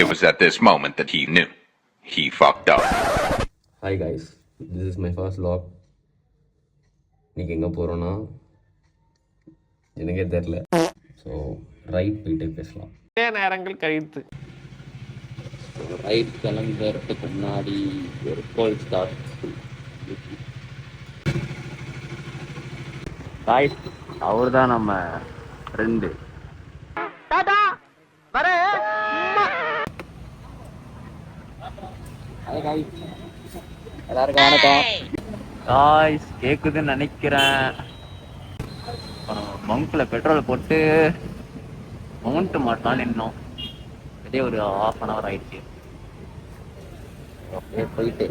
It was at this moment that he knew. He fucked up. Hi guys, this is my first vlog. இன்னைக்கு எங்கே போகிறோன்னா எனக்கே தெரில. So right போயிட்டு பேசலாம். நேரங்கள் கழித்து ரைட் கிளம்புறதுக்கு முன்னாடி ஒரு கோல் ஸ்டார்ட். காய்ஸ் அவர் தான் நம்ம ஃப்ரெண்டு. எல்லாருக்கும் வணக்கம். காய்ஸ் கேக்குதுன்னு நினைக்கிறேன். பங்க்ல பெட்ரோல் போட்டு மவுண்ட் மாட்டலாம் நின்னோம். இதே ஒரு ½ hour ஆயிடுச்சு. அப்படியே போயிட்டு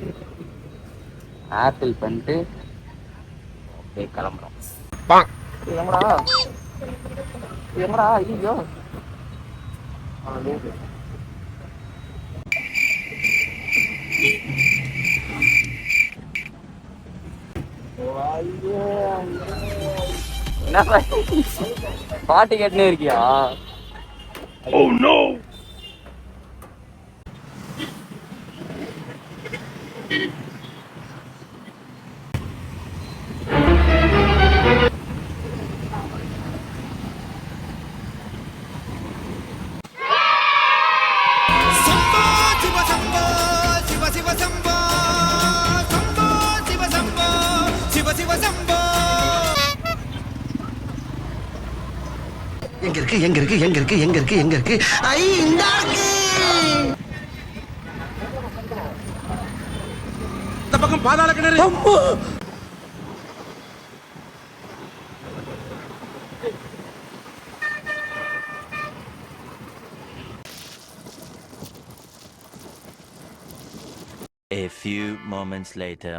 ஆப்பிள் பண்ணிட்டு அப்படியே கிளம்புறோம். எங்கடா ஐயோ பாட்டு கேட்டுனே இருக்கியா? Oh no! எங்க இருக்கு ஐ இந்த பக்கம் பாதாள கிணறு. A few moments later.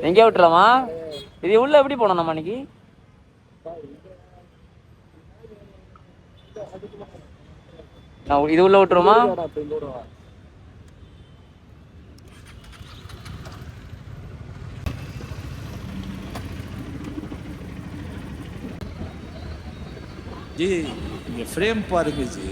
எங்கே விட்டுலாமா? இது உள்ள எப்படி போனோம் நம்ம அன்னைக்கு? இது உள்ள விட்டுருமா? ஜி இங்க ஃப்ரேம் பாருங்க ஜி.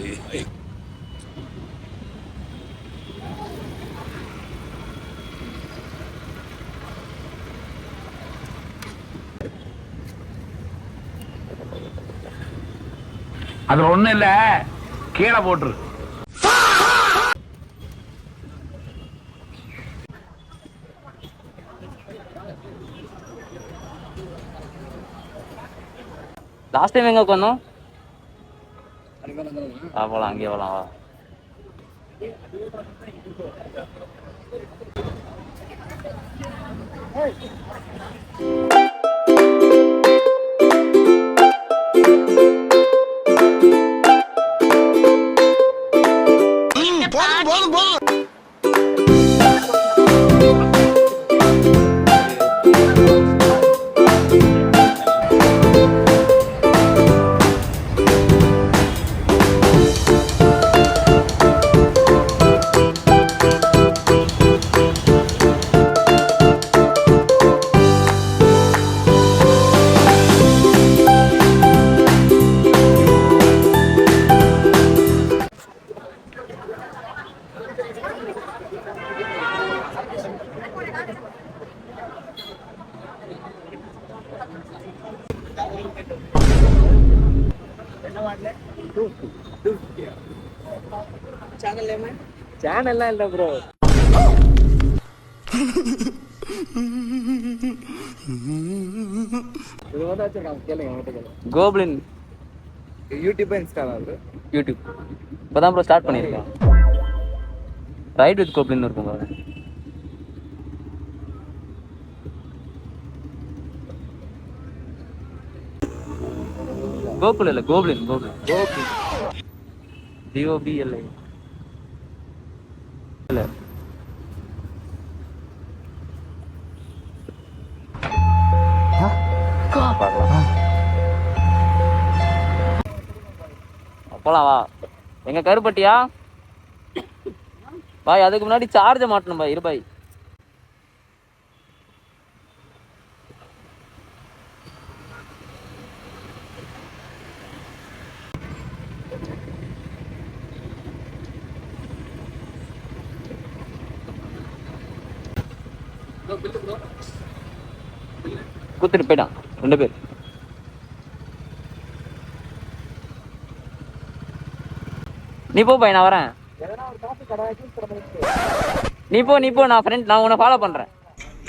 அது ஒண்ணும் இல்ல, கீழே போட்டுரு. லாஸ்ட் டைம் எங்க உட்காந்தோம்? போலாம், அங்கே போலாம் வா. போதும் சேனல்லாம் இல்ல bro. Goblin YouTube Instagram YouTube இப்பதான் ப்ரோ ஸ்டார்ட் பண்ணியிருக்கேன். ரைட் வித் கோப்ளின் இருக்கும் ப்ரோ. கோகுல் இல்ல, கோப்ளின். GOBLI இல்ல. போலாம் வா. எங்க கருப்பட்டியா? பாய் அதுக்கு முன்னாடி சார்ஜை மாட்டணும் பாய். இரு பாய். குத்துட்டு போயிட்டான் 2 பேர். நீ போ பாய், நான் வரேன். நீ போ நான் உன்னை ஃபாலோ பண்றேன்.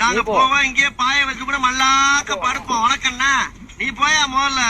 நாங்க போவோம், இங்கே பாய வச்சு கூட மல்லாக்க படுப்போம். உனக்கண்ணா நீ போயா முதல்ல.